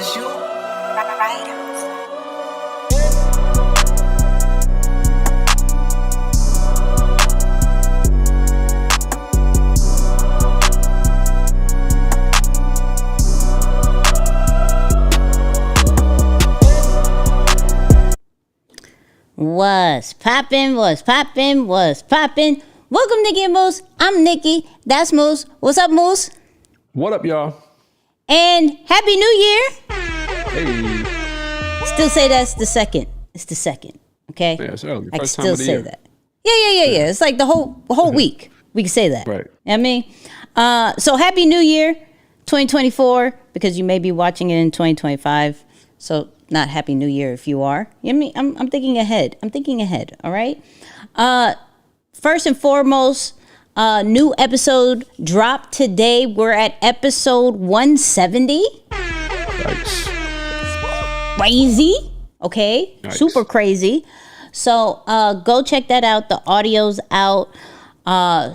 What's poppin', what's poppin', what's poppin'? Welcome, Nikki and Moose. I'm Nikki. That's Moose. What's up, Moose? What up, y'all? And Happy New Year. Hey. Still say that's the second. It's the second, okay? Yeah, it's early. I can First time still of the say year. that. Yeah. It's like the whole week. We can say that. Right. You know what I mean? So Happy New Year 2024, because you may be watching it in 2025. So not Happy New Year if you are. You know what I mean? I'm thinking ahead. All right. First and foremost, new episode dropped today. We're at episode 170. Yikes. Crazy. Okay. Yikes. Super crazy. So go check that out. The audio's out.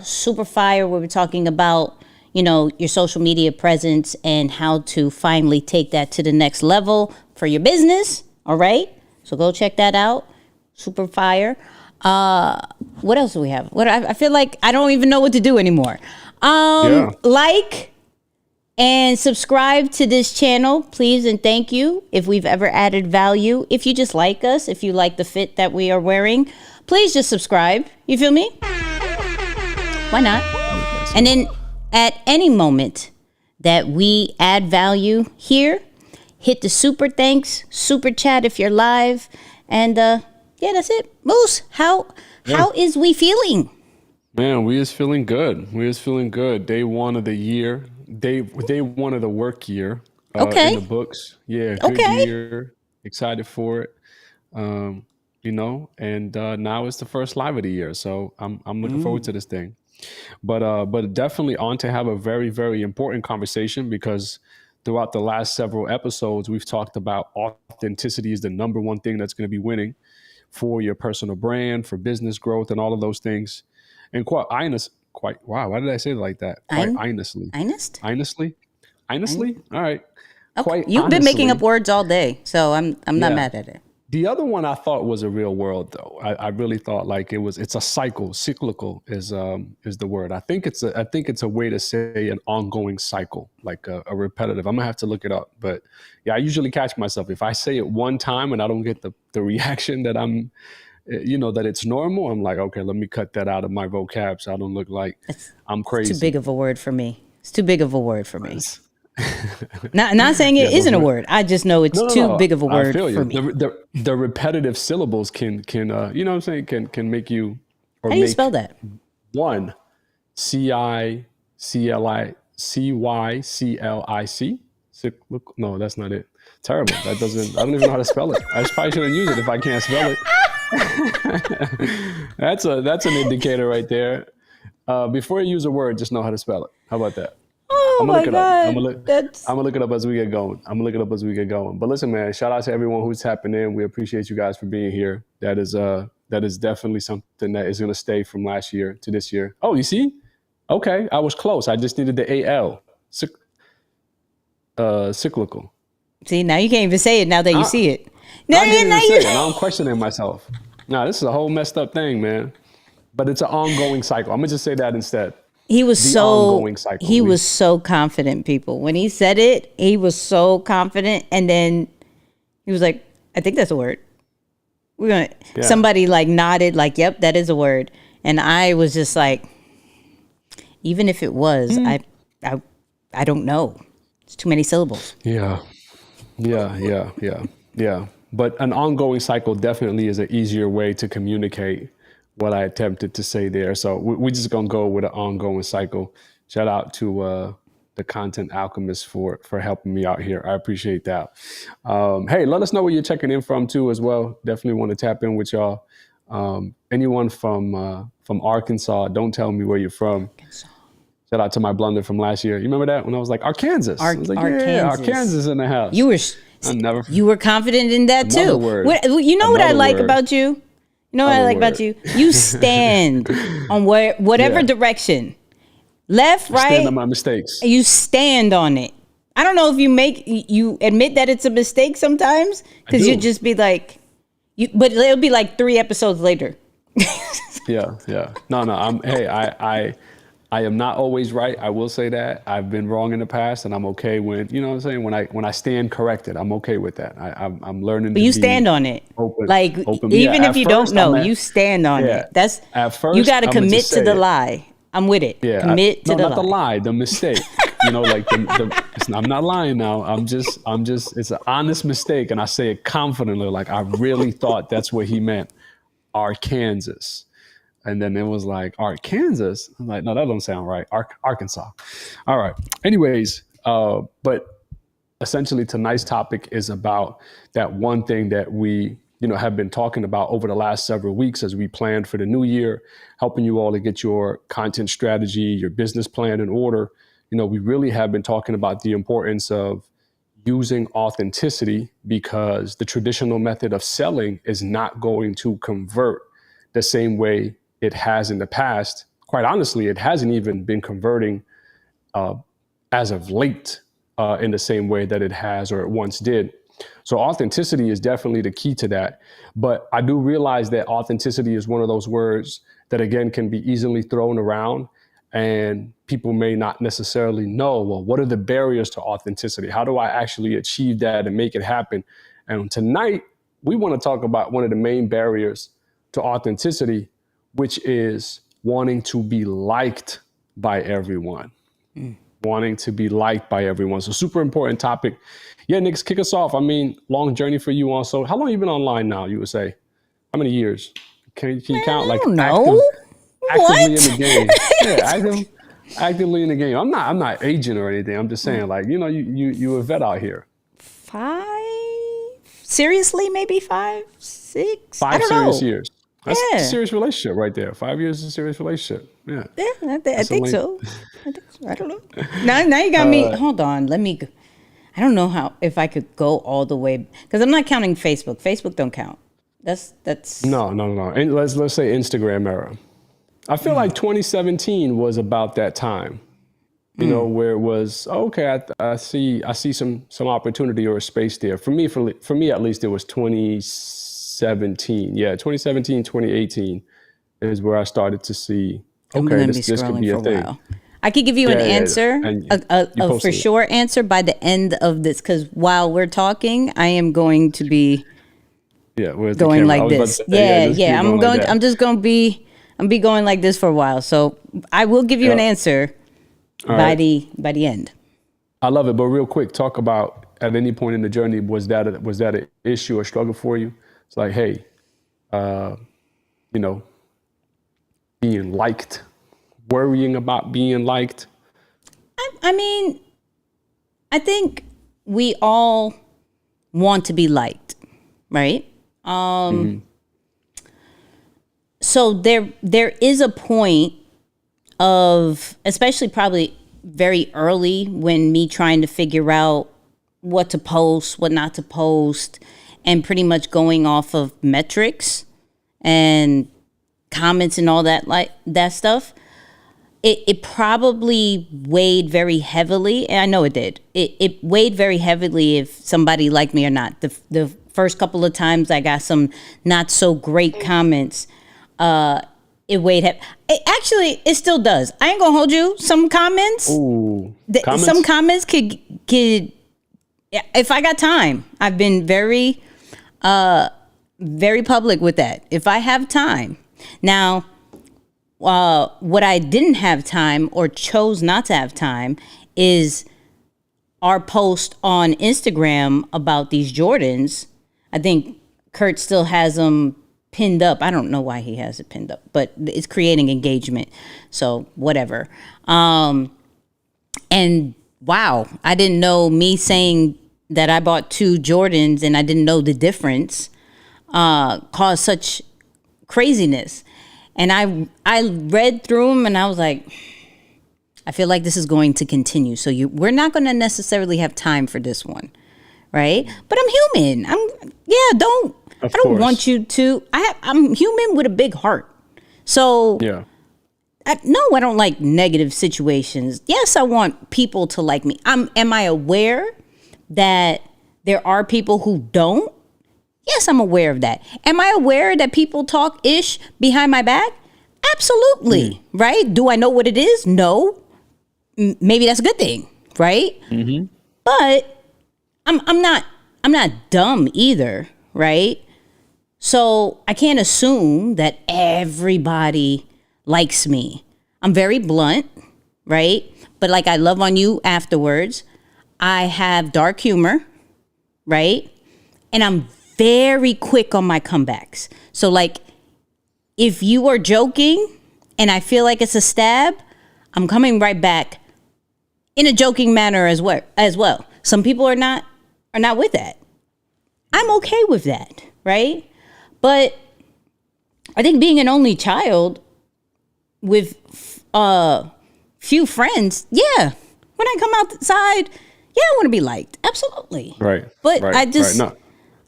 Super fire. We were talking about, your social media presence and how to finally take that to the next level for your business. All right. So go check that out. Super fire. What else do we have? I feel like I don't even know what to do anymore. Like and subscribe to this channel, please, and thank you. If we've ever added value, if you just like us, if you like the fit that we are wearing, please just subscribe. You feel me? Why not? And then at any moment that we add value here, hit the super thanks, super chat if you're live, and that's it. Moose, how is we feeling? Man, we is feeling good. Day one of the year. Day one of the work year. Okay. In the books. Yeah, good year. Excited for it. And now it's the first live of the year. So I'm looking forward to this thing. But definitely on to have a very, very important conversation, because throughout the last several episodes, we've talked about authenticity is the number one thing that's going to be winning for your personal brand, for business growth, and all of those things. And wow, why did I say it like that? Quite honestly. Honestly? All right. Okay. Quite You've been making up words all day, so I'm not mad at it. The other one I thought was a real world, though. I really thought like it's a cycle. Cyclical is the word. I think it's a way to say an ongoing cycle, like a repetitive. I'm gonna have to look it up, but yeah, I usually catch myself if I say it one time and I don't get the reaction that I'm, that it's normal. I'm like, okay, let me cut that out of my vocab so I don't look like I'm crazy. It's too big of a word for me. Not saying it isn't a word. I just know it's too big of a word for me. The repetitive syllables can you know what I'm saying, can make you. Or how do you spell that? One, CICLIC. No, that's not it. Terrible. I don't even know how to spell it. I probably shouldn't use it if I can't spell it. That's an indicator right there. Before you use a word, just know how to spell it. How about that? Oh my God. I'm gonna look it up as we get going. But listen, man, shout out to everyone who's tapping in. We appreciate you guys for being here. That is definitely something that is gonna stay from last year to this year. Oh, you see? Okay, I was close. I just needed the AL. Cyclical. See, now you can't even say it now that you see it. Now I'm questioning myself. Nah, this is a whole messed up thing, man. But it's an ongoing cycle. I'm gonna just say that instead. He was so confident, people. When he said it, he was so confident. And then he was like, I think that's a word. Somebody like nodded like, yep, that is a word. And I was just like, even if it was, I don't know. It's too many syllables. Yeah. But an ongoing cycle definitely is an easier way to communicate what I attempted to say there. So we're just going to go with an ongoing cycle. Shout out to the Content Alchemist for helping me out here. I appreciate that. Hey, let us know where you're checking in from too as well. Definitely want to tap in with y'all. Anyone from Arkansas, don't tell me where you're from. Shout out to my blunder from last year. You remember that when I was like, Arkansas? I was like, Arkansas in the house. You were confident in that too. What I like about you? You know what I like about you? You stand on whatever direction. Left, right. Stand on my mistakes. You stand on it. I don't know if you admit that it's a mistake sometimes, because you just be like, but it'll be like 3 episodes later. Yeah. No, I am not always right. I will say that. I've been wrong in the past, and I'm okay when, you know what I'm saying? When I stand corrected, I'm okay with that. I'm learning but to you be stand on it. open. Like, open. even Yeah, if you don't know, you stand on it. That's, at first, you got to I'm gonna commit just to say the it. lie. I'm with it. Yeah, Commit to no, the not lie. the lie, the mistake. You know, like I'm not lying now. I'm just, it's an honest mistake. And I say it confidently, like I really thought that's what he meant, Arkansas. And then it was like, Arkansas? I'm like, no, that don't sound right. Arkansas. All right. Anyways, but essentially tonight's topic is about that one thing that we, have been talking about over the last several weeks as we planned for the new year, helping you all to get your content strategy, your business plan in order. We really have been talking about the importance of using authenticity, because the traditional method of selling is not going to convert the same way it has in the past. Quite honestly, it hasn't even been converting as of late in the same way that it has or it once did. So authenticity is definitely the key to that. But I do realize that authenticity is one of those words that, again, can be easily thrown around, and people may not necessarily know, well, what are the barriers to authenticity? How do I actually achieve that and make it happen? And tonight, we want to talk about one of the main barriers to authenticity, which is wanting to be liked by everyone. Wanting to be liked by everyone. So super important topic. Yeah, Nick, kick us off. I mean, long journey for you also. How long have you been online now, you would say? How many years? Can you count, like, actively in the game? Yeah, actively in the game. I'm not aging or anything. I'm just saying, like, you a vet out here. 5? Seriously, maybe 5, 6? 5 I don't serious know. years. That's a serious relationship right there. 5 years is a serious relationship. Yeah. Yeah, I think so. I don't know. Now you got me. Hold on. I don't know if I could go all the way, because I'm not counting Facebook. Facebook don't count. That's No. And let's say Instagram era. I feel like 2017 was about that time. Where it was, okay, I see some opportunity or a space there. For me at least, it was 2017. Yeah, 2017, 2018 is where I started to see, okay, this could be a thing. While. I could give you an answer, a for sure answer by the end of this, because while we're talking, I am going to be going like this. I'm be going like this for a while. So I will give you an answer by the end. I love it. But real quick, talk about, at any point in the journey, was that an issue or struggle for you? It's like, hey, being liked, worrying about being liked. I mean, I think we all want to be liked, right? So there is a point of, especially probably very early, when me trying to figure out what to post, what not to post, and pretty much going off of metrics and comments and all that, like that stuff. It probably weighed very heavily, and I know it did. It weighed very heavily if somebody liked me or not. The first couple of times I got some not so great comments, it weighed heavy. It still does. I ain't gonna hold you. Some comments, some comments could, if I got time. I've been very public with that. If I have time. Now, what I didn't have time, or chose not to have time, is our post on Instagram about these Jordans. I think Kurt still has them pinned up. I don't know why he has it pinned up, but it's creating engagement. So whatever. And wow, I didn't know, me saying that I bought 2 Jordans and I didn't know the difference caused such craziness. And I read through them and I was like, I feel like this is going to continue. So we're not going to necessarily have time for this one, right? But I'm human. I don't want you to. I'm human with a big heart. So yeah, No, I don't like negative situations. Yes, I want people to like me. Am I aware that there are people who don't? Yes, I'm aware of that. Am I aware that people talk ish behind my back? Absolutely. Right? Do I know what it is? No. Maybe that's a good thing, right? But I'm not dumb either, right? So I can't assume that everybody likes me. I'm very blunt, right? But like, I love on you afterwards. I have dark humor, right? And I'm very quick on my comebacks. So like, if you are joking and I feel like it's a stab, I'm coming right back in a joking manner as well. Some people are not with that. I'm okay with that, right? But I think being an only child with few friends, yeah. When I come outside, yeah, I want to be liked. Absolutely. Right. But right,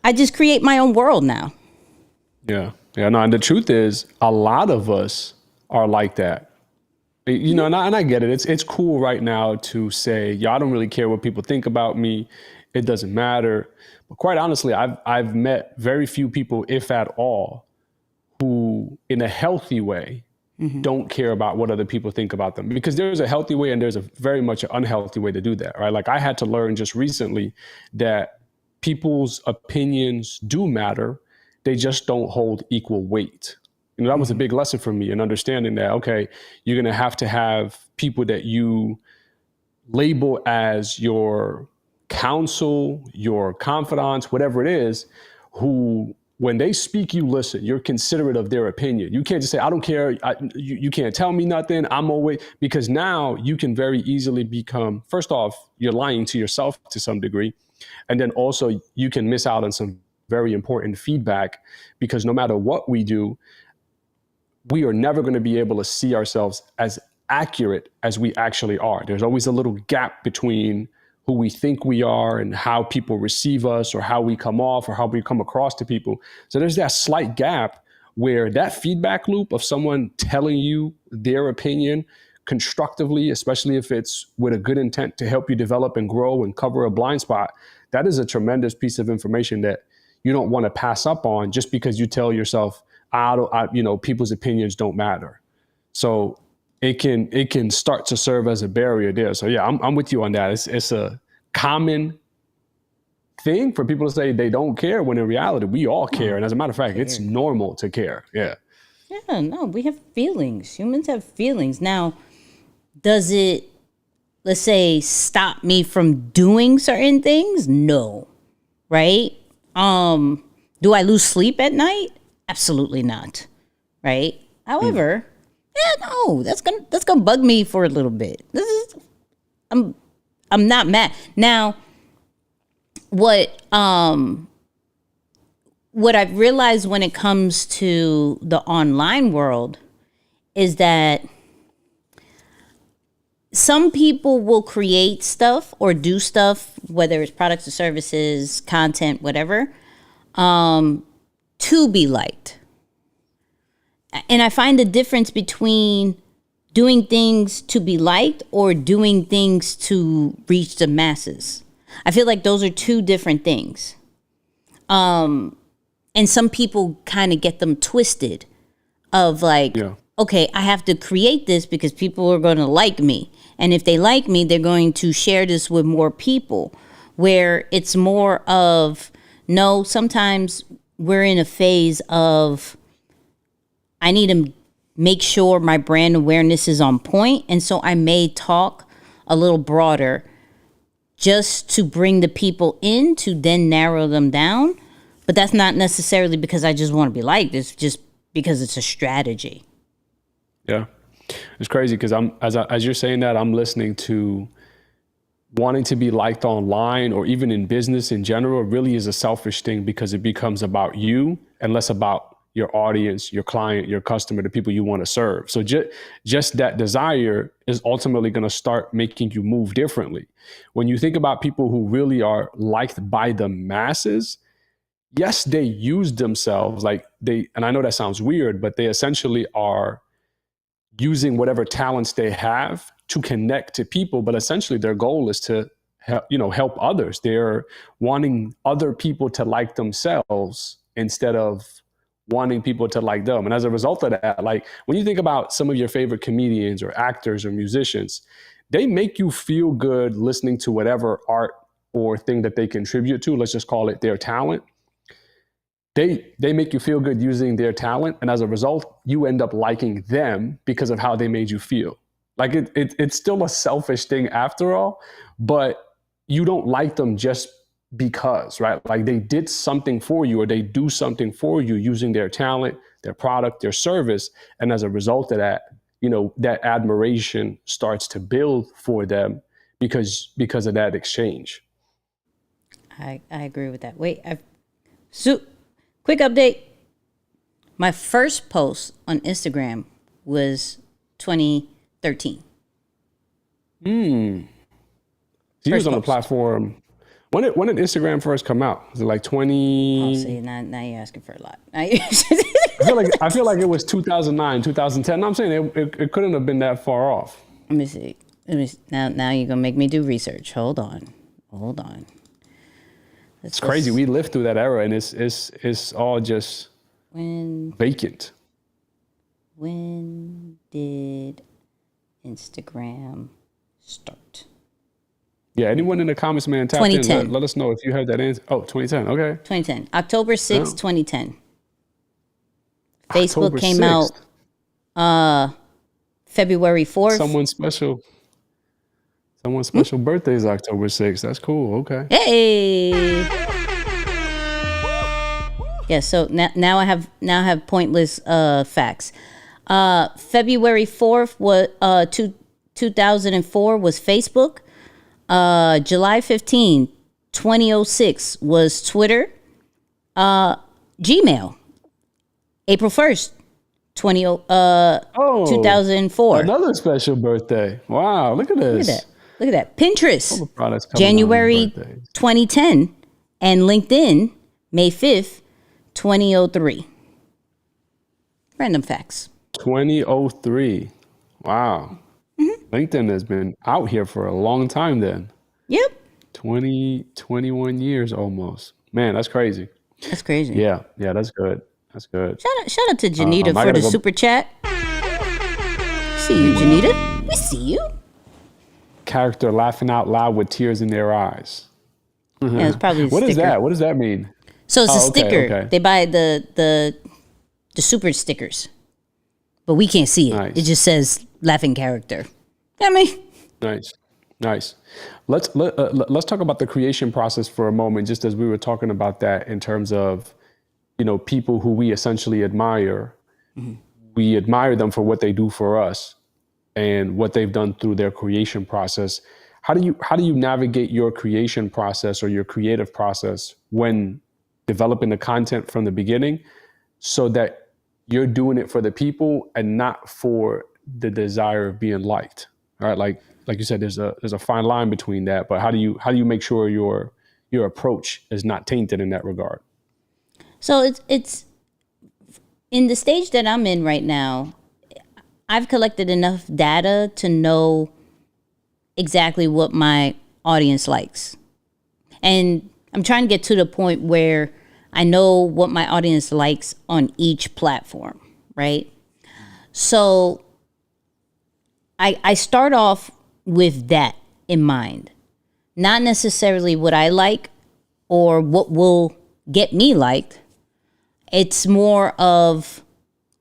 I just create my own world now. Yeah. Yeah. No, and the truth is, a lot of us are like that. You know, and I get it. It's cool right now to say, yeah, I don't really care what people think about me. It doesn't matter. But quite honestly, I've met very few people, if at all, who in a healthy way don't care about what other people think about them, because there's a healthy way and there's a very much an unhealthy way to do that, right? Like, I had to learn just recently that people's opinions do matter. They just don't hold equal weight. You know, that was a big lesson for me in understanding that, okay, you're going to have people that you label as your counsel, your confidants, whatever it is, who, when they speak, you listen. You're considerate of their opinion. You can't just say, I don't care. You can't tell me nothing. I'm always, because now you can very easily become, first off, you're lying to yourself to some degree. And then also you can miss out on some very important feedback, because no matter what we do, we are never going to be able to see ourselves as accurate as we actually are. There's always a little gap between who we think we are and how people receive us, or how we come off, or how we come across to people. So there's that slight gap where that feedback loop of someone telling you their opinion constructively, especially if it's with a good intent to help you develop and grow and cover a blind spot, that is a tremendous piece of information that you don't want to pass up on just because you tell yourself, people's opinions don't matter. So it can start to serve as a barrier there. So yeah, I'm with you on that. It's a common thing for people to say they don't care, when in reality we all care. And as a matter of fact, it's normal to care. Yeah. Yeah, no, we have feelings. Humans have feelings. Now, does it, let's say, stop me from doing certain things? No. Right? Do I lose sleep at night? Absolutely not. Right? However, yeah, no, that's gonna bug me for a little bit. I'm not mad. Now, what I've realized when it comes to the online world is that some people will create stuff or do stuff, whether it's products or services, content, whatever, to be liked. And I find the difference between doing things to be liked or doing things to reach the masses. I feel like those are two different things. And some people kind of get them twisted of like, okay, I have to create this because people are going to like me. And if they like me, they're going to share this with more people, where it's more of, no, sometimes we're in a phase of, I need to make sure my brand awareness is on point. And so I may talk a little broader just to bring the people in, to then narrow them down. But that's not necessarily because I just want to be liked. It's just because it's a strategy. Yeah. It's crazy because as you're saying that, I'm listening to wanting to be liked online or even in business in general really is a selfish thing, because it becomes about you and less about your audience, your client, your customer, the people you want to serve. So just that desire is ultimately going to start making you move differently. When you think about people who really are liked by the masses, yes, they use themselves and I know that sounds weird, but they essentially are using whatever talents they have to connect to people, but essentially their goal is to help others. They're wanting other people to like themselves instead of wanting people to like them. And as a result of that, like when you think about some of your favorite comedians or actors or musicians, they make you feel good listening to whatever art or thing that they contribute to. Let's just call it their talent. They make you feel good using their talent. And as a result, you end up liking them because of how they made you feel. Like it's still a selfish thing after all, but you don't like them just because, right? Like they did something for you or they do something for you using their talent, their product, their service. And as a result of that, that admiration starts to build for them because of that exchange. I agree with that. Wait, quick update. My first post on Instagram was 2013. She was on the platform. When did Instagram first come out? Was it like 20? Oh, see, now you're asking for a lot. I feel like it was 2009, 2010. I'm saying it couldn't have been that far off. Let me see. Now you're gonna make me do research. Hold on. It's crazy. We lived through that era, and it's all just vacant. When did Instagram start? Yeah, anyone in the comments, man, tap in. Let us know if you have that answer. Oh, 2010. Okay. 2010. October 6th, 2010. Facebook came out February 4th. Someone's special birthday is October 6th. That's cool. Okay. Hey. Yeah, so now I have pointless facts. February 4th was 2004 was Facebook. July 15, 2006 was Twitter. Gmail. April 1st, 2004. Another special birthday. Wow, look at this. Look at that. Pinterest, January 2010. And LinkedIn, May 5th, 2003. Random facts. 2003. Wow. LinkedIn has been out here for a long time then. Yep. 21 years almost. Man, that's crazy. That's crazy. Yeah, that's good. That's good. Shout out to Janita for the super chat. See you, Janita. We see you. Character laughing out loud with tears in their eyes. Yeah, it's probably a What sticker. is that? What does that mean? So it's a sticker. Okay. They buy the super stickers, but we can't see it. Nice. It just says laughing character. Nice. Let's talk about the creation process for a moment, just as we were talking about that in terms of, people who we essentially admire. Mm-hmm. We admire them for what they do for us and what they've done through their creation process. How do you navigate your creation process or your creative process when developing the content from the beginning so that you're doing it for the people and not for the desire of being liked? All right, like you said, there's a fine line between that, but how do you make sure your approach is not tainted in that regard? So it's in the stage that I'm in right now. I've collected enough data to know exactly what my audience likes, and I'm trying to get to the point where I know what my audience likes on each platform, right? So I start off with that in mind, not necessarily what I like or what will get me liked. It's more of,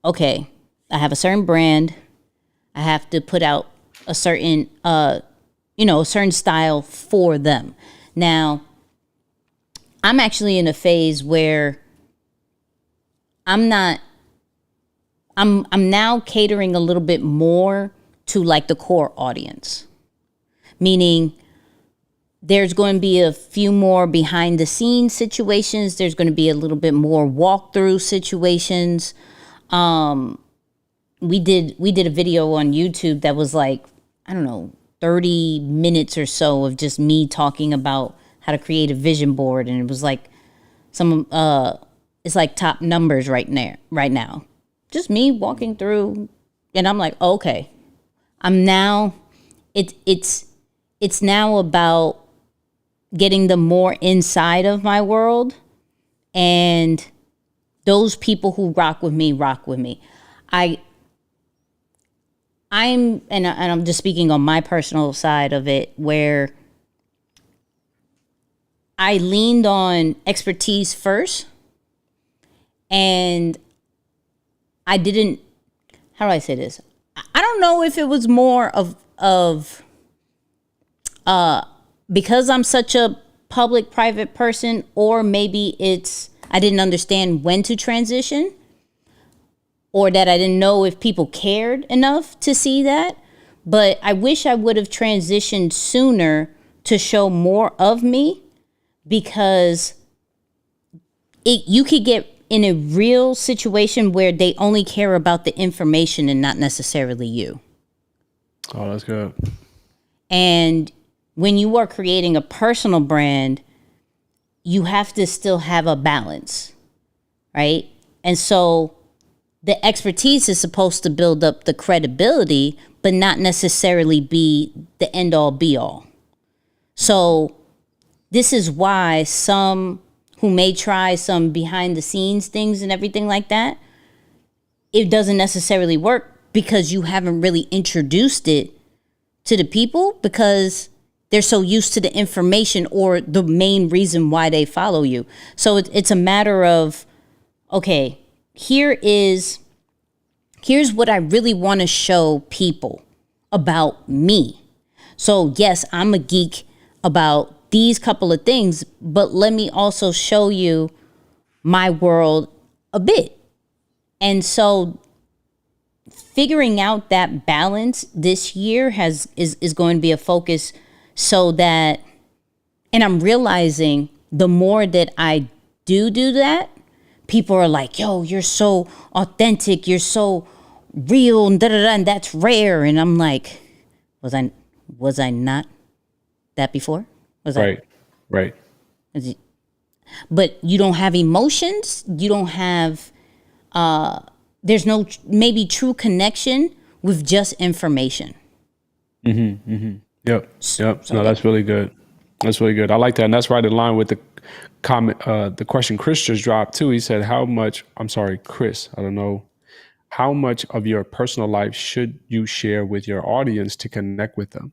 okay, I have a certain brand. I have to put out a certain, a certain style for them. Now, I'm actually in a phase where I'm now catering a little bit more to like the core audience, meaning there's going to be a few more behind the scenes situations. There's going to be a little bit more walkthrough situations. We did a video on YouTube that was like, 30 minutes or so of just me talking about how to create a vision board. And it was like it's like top numbers right now. Just me walking through and I'm like, okay, I'm now, it's now about getting the more inside of my world, and those people who rock with me. I'm just speaking on my personal side of it, where I leaned on expertise first, and I didn't, how do I say this? I don't know if it was more of because I'm such a public private person, or maybe it's I didn't understand when to transition, or that I didn't know if people cared enough to see that. But I wish I would have transitioned sooner to show more of me, because you could get in a real situation where they only care about the information and not necessarily you. Oh, that's good. And when you are creating a personal brand, you have to still have a balance, right? And so the expertise is supposed to build up the credibility, but not necessarily be the end all be all. So this is why some who may try some behind the scenes things and everything like that, it doesn't necessarily work, because you haven't really introduced it to the people, because they're so used to the information or the main reason why they follow you. So it's a matter of, okay, here's what I really want to show people about me. So yes, I'm a geek about these couple of things, but let me also show you my world a bit. And so figuring out that balance this year is going to be a focus, so that, and I'm realizing the more that I do that, people are like, yo, you're so authentic, you're so real, and and that's rare. And I'm like, was I not that before? Was right. But you don't have emotions. You don't have. There's no maybe true connection with just information. Yep. So no, that's really good. That's really good. I like that, and that's right in line with the comment. The question Chris just dropped too. He said, "How much?" I'm sorry, Chris. I don't know. How much of your personal life should you share with your audience to connect with them?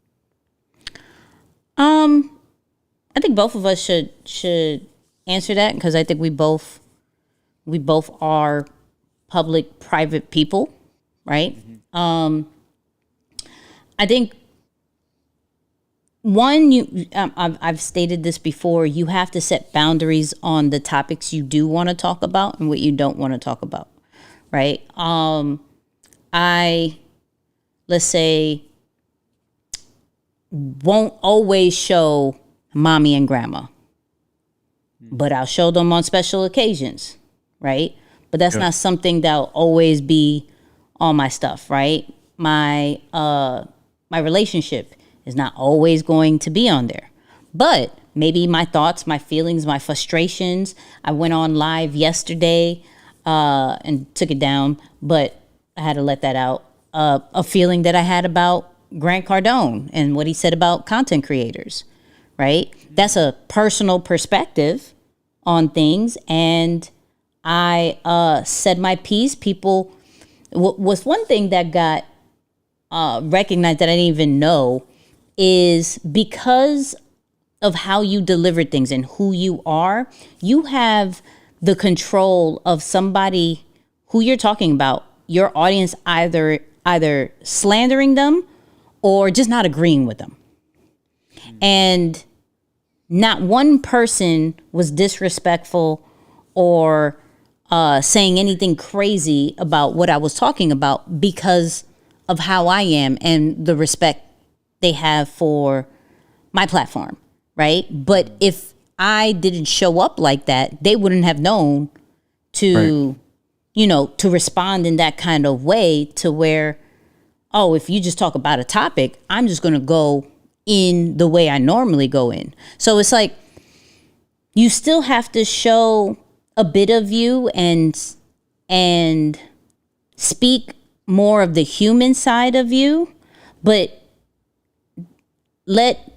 I think both of us should answer that, because I think we both are public private people, right? I think one, I've stated this before, you have to set boundaries on the topics you do want to talk about and what you don't want to talk about, right? Let's say, won't always show mommy and grandma, but I'll show them on special occasions, right? But that's not something that'll always be on my stuff, right? My relationship is not always going to be on there, but maybe my thoughts, my feelings, my frustrations. I went on live yesterday and took it down, but I had to let that out. A feeling that I had about Grant Cardone and what he said about content creators, right? That's a personal perspective on things, and I said my piece. People, was one thing that got recognized that I didn't even know, is because of how you deliver things and who you are, you have the control of somebody who you're talking about, your audience either slandering them or just not agreeing with them. And not one person was disrespectful or saying anything crazy about what I was talking about, because of how I am and the respect they have for my platform, right? But if I didn't show up like that, they wouldn't have known to, to respond in that kind of way, to where, oh, if you just talk about a topic, I'm just going to go in the way I normally go in. So it's like, you still have to show a bit of you and speak more of the human side of you, but let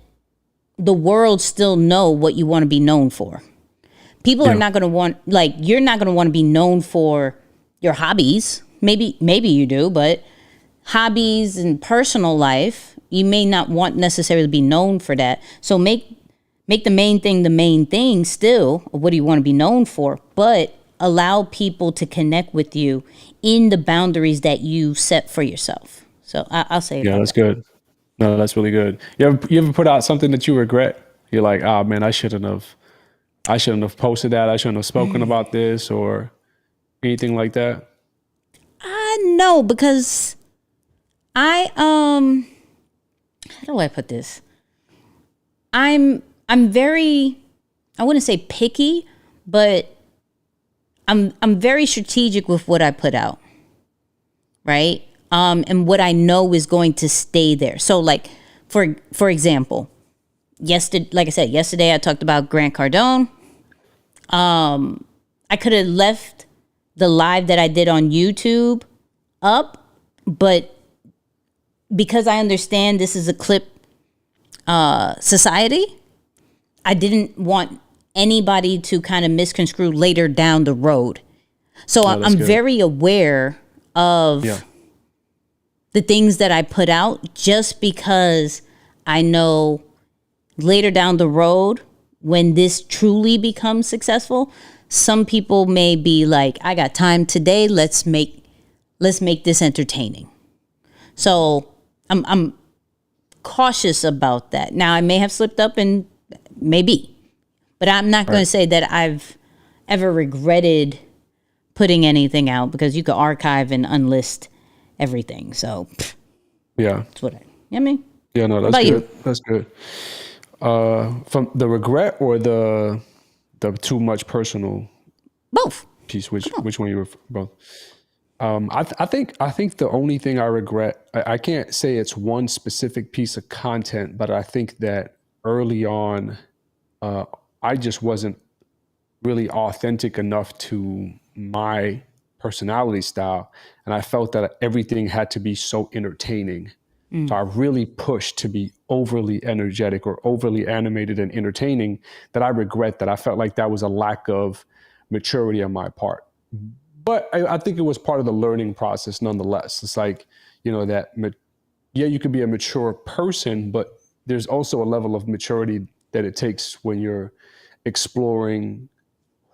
the world still know what you want to be known for. People are not going to want, like, you're not going to want to be known for your hobbies. Maybe you do, but hobbies and personal life, you may not want necessarily to be known for that. So make the main thing still. What do you want to be known for? But allow people to connect with you in the boundaries that you set for yourself. So I'll say, yeah, that's good. No, that's really good. You ever put out something that you regret? You're like, oh man, I shouldn't have posted that. I shouldn't have spoken about this or anything like that. No, because how do I put this? I'm very, I wouldn't say picky, but I'm very strategic with what I put out, right? And what I know is going to stay there. So, like, for example, yesterday I talked about Grant Cardone. I could have left the live that I did on YouTube up, but because I understand this is a clip society, I didn't want anybody to kind of misconstrue later down the road. So I'm very aware of the things that I put out, just because I know later down the road, when this truly becomes successful, some people may be like, I got time today, let's make this entertaining. So I'm cautious about that. Now, I may have slipped up, and maybe, but I'm not going to say that I've ever regretted putting anything out, because you could archive and unlist everything. So yeah, that's what I mean. Yeah, no, that's good. That's good. From the regret or the too much personal both piece, which one you were both? I think the only thing I regret, I can't say it's one specific piece of content, but I think that early on, I just wasn't really authentic enough to my personality style. And I felt that everything had to be so entertaining. So I really pushed to be overly energetic or overly animated and entertaining, that I regret that. I felt like that was a lack of maturity on my part. But I think it was part of the learning process nonetheless. It's like, you could be a mature person, but there's also a level of maturity that it takes when you're exploring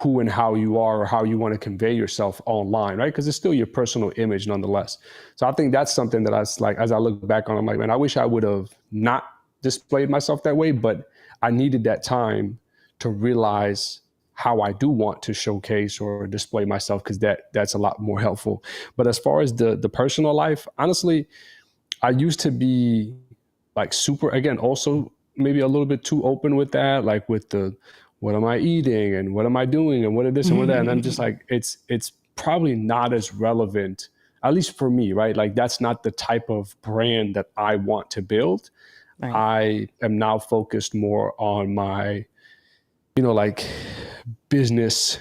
who and how you are, or how you want to convey yourself online, right? Because it's still your personal image nonetheless. So I think that's something that as I look back on, I'm like, man, I wish I would have not displayed myself that way, but I needed that time to realize how I do want to showcase or display myself, because that's a lot more helpful. But as far as the personal life, honestly, I used to be like super, again, also maybe a little bit too open with that, like with the, what am I eating and what am I doing and what is this and what that. And I'm just like, it's probably not as relevant, at least for me, right? Like, that's not the type of brand that I want to build. Right. I am now focused more on my, like, business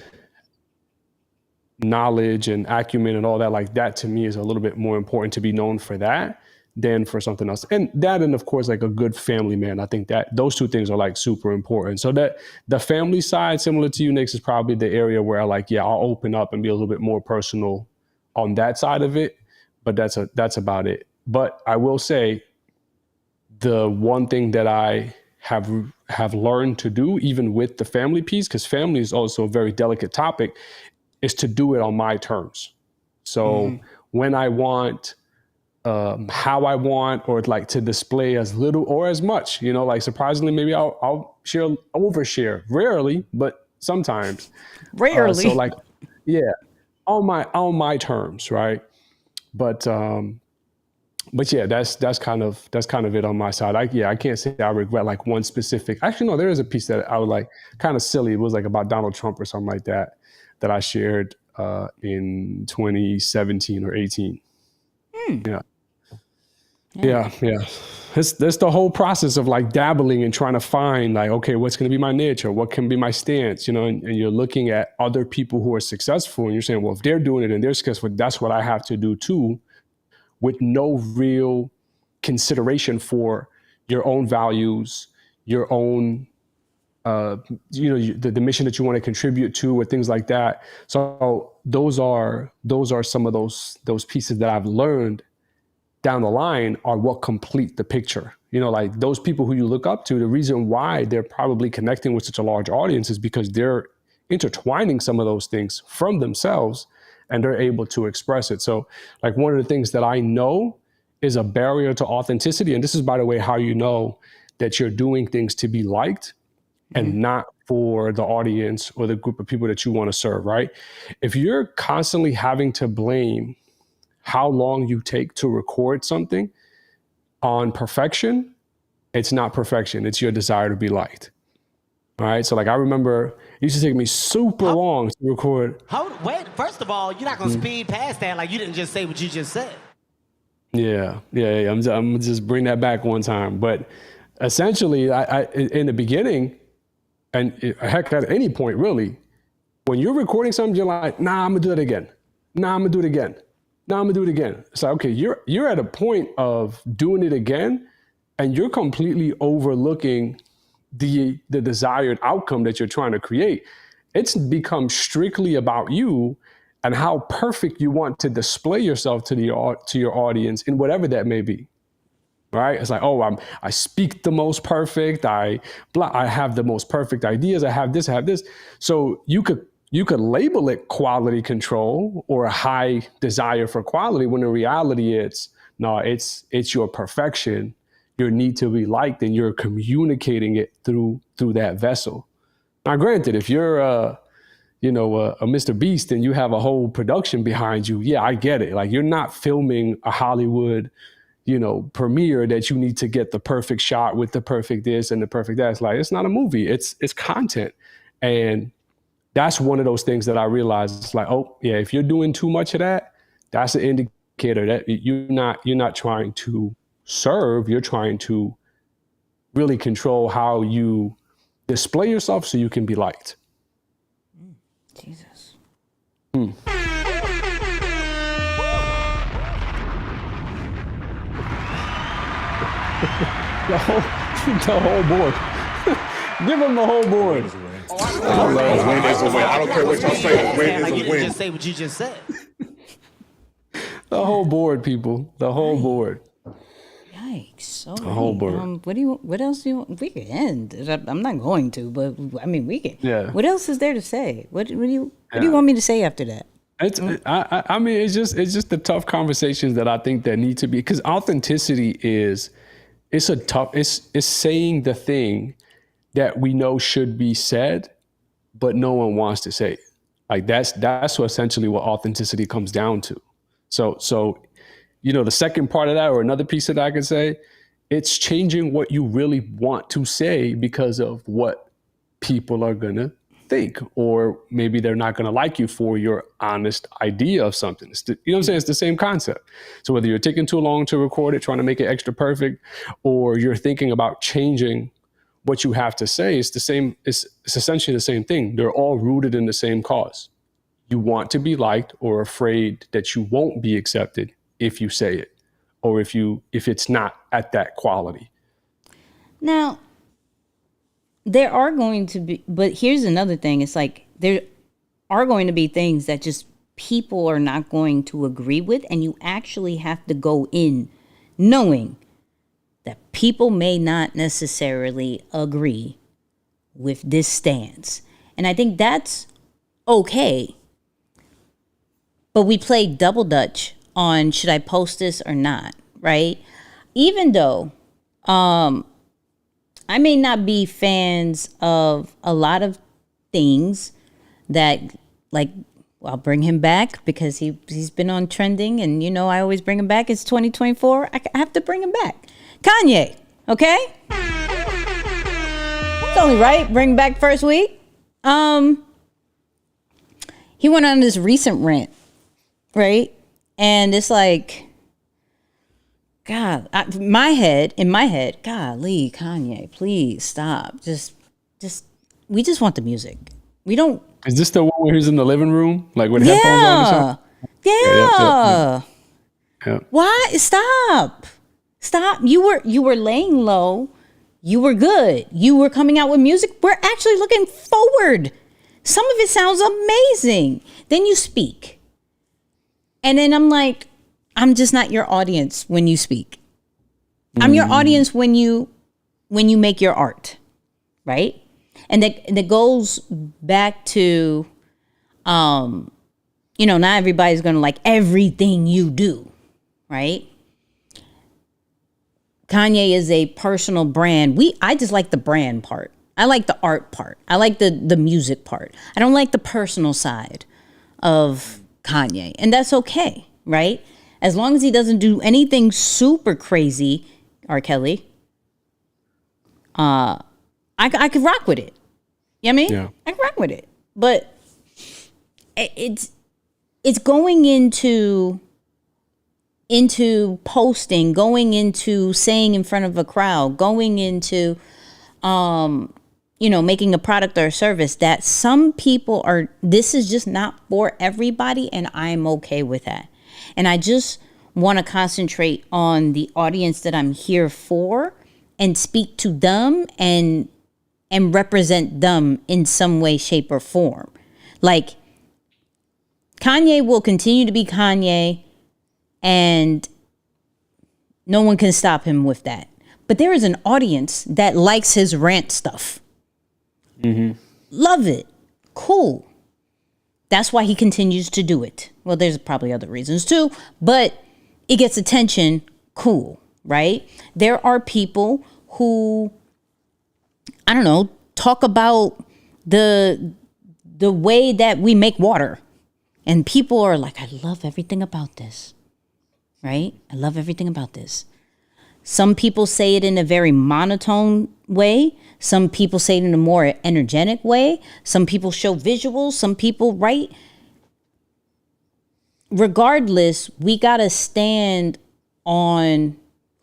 knowledge and acumen and all that. Like, that to me is a little bit more important to be known for that than for something else. And of course, like a good family man. I think that those two things are like super important. So that the family side, similar to you, Nix, is probably the area where I'll open up and be a little bit more personal on that side of it. But that's about it. But I will say, the one thing that I have learned to do, even with the family piece, because family is also a very delicate topic, is to do it on my terms. So when I want, how I want, or like to display as little or as much, like, surprisingly, maybe I'll overshare, rarely, but sometimes. Rarely. So like, yeah, on my terms, right? But yeah, that's kind of it on my side. I can't say I regret like one specific. Actually, no, there is a piece that I was like kind of silly. It was like about Donald Trump or something like that I shared in 2017 or 18. Yeah. That's the whole process of like dabbling and trying to find like, okay, what's going to be my niche or what can be my stance, and you're looking at other people who are successful and you're saying, well, if they're doing it and they're successful, that's what I have to do too. with no real consideration for your own values, your own, the mission that you want to contribute to, or things like that. So those are some of those pieces that I've learned down the line are what complete the picture. Like those people who you look up to, the reason why they're probably connecting with such a large audience is because they're intertwining some of those things from themselves and they're able to express it. So like one of the things that I know is a barrier to authenticity, and this is, by the way, how you know that you're doing things to be liked and not for the audience or the group of people that you want to serve, right? If you're constantly having to blame how long you take to record something on perfection, it's not perfection. It's your desire to be liked. All right. So like I remember it used to take me super long to record. Wait, first of all, you're not going to speed past that like you didn't just say what you just said. Yeah. I'm going to just bring that back one time. But essentially, I in the beginning, and heck, at any point, really, when you're recording something, you're like, nah, I'm going to do that again. Nah, I'm going to do it again. Now I'm gonna do it again. So, okay, you're at a point of doing it again and you're completely overlooking the desired outcome that you're trying to create. It's become strictly about you and how perfect you want to display yourself to your audience in whatever that may be. Right? It's like, oh, I speak the most perfect. I have the most perfect ideas. I have this. So you could label it quality control or a high desire for quality, when in reality it's your perfection, your need to be liked, and you're communicating it through that vessel. Now, granted, if you're a Mr. Beast and you have a whole production behind you, yeah, I get it. Like, you're not filming a Hollywood, premiere that you need to get the perfect shot with the perfect this and the perfect that. It's like, it's not a movie. It's content. And that's one of those things that I realized. It's like, oh yeah, if you're doing too much of that, that's an indicator that you're not trying to serve. You're trying to really control how you display yourself so you can be liked. Jesus. The whole board. Give him the whole board. A win is a win. I don't care what y'all say. A win is a win. You didn't just say what you just said. The whole board, people. The whole board. Yikes! The whole board. What else do you want? We can end. I'm not going to, but I mean, we can. Yeah. What else is there to say? What do you want me to say after that? I mean, it's just the tough conversations that I think that need to be, because authenticity is it's saying the thing that we know should be said, but no one wants to say it. Like that's essentially what authenticity comes down to. So, the second part of that, or another piece of that I could say, it's changing what you really want to say because of what people are going to think, or maybe they're not going to like you for your honest idea of something. You know what I'm saying? It's the same concept. So whether you're taking too long to record it, trying to make it extra perfect, or you're thinking about changing what you have to say, it's the same. It's essentially the same thing. They're all rooted in the same cause. You want to be liked, or afraid that you won't be accepted if you say it, or if it's not at that quality. Now, there are going to be, but here's another thing. It's like there are going to be things that just people are not going to agree with, and you actually have to go in knowing that people may not necessarily agree with this stance. And I think that's okay. But we play double dutch on should I post this or not, right? Even though I may not be fans of a lot of things that, like, I'll bring him back because he's been on trending, and I always bring him back. It's 2024. I have to bring him back. Kanye, okay? It's only right. Bring back first week. He went on this recent rant, right? And it's like, God, in my head, golly, Kanye, please stop. Just, we just want the music. We don't. Is this the one where he's in the living room, like with headphones on or something? Yeah. Yeah. Why? Stop. You were laying low. You were good. You were coming out with music. We're actually looking forward. Some of it sounds amazing. Then you speak. And then I'm like, I'm just not your audience when you speak. I'm your audience when you make your art, right? And that goes back to, not everybody's going to like everything you do, right? Kanye is a personal brand. I just like the brand part. I like the art part. I like the music part. I don't like the personal side of Kanye. And that's okay, right? As long as he doesn't do anything super crazy, R. Kelly, I could rock with it. You know what I mean? Yeah. I could rock with it. But it's going into posting, going into saying in front of a crowd, going into making a product or a service that some people this is just not for everybody, and I'm okay with that. And I just want to concentrate on the audience that I'm here for and speak to them and represent them in some way, shape, or form. Like, Kanye will continue to be Kanye, and no one can stop him with that. But there is an audience that likes his rant stuff. Mm-hmm. Love it. Cool. That's why he continues to do it. Well, there's probably other reasons too, but it gets attention. Cool, right? There are people who, I don't know, talk about the way that we make water. And people are like, I love everything about this, right? I love everything about this. Some people say it in a very monotone way. Some people say it in a more energetic way. Some people show visuals. Some people write. Regardless, we got to stand on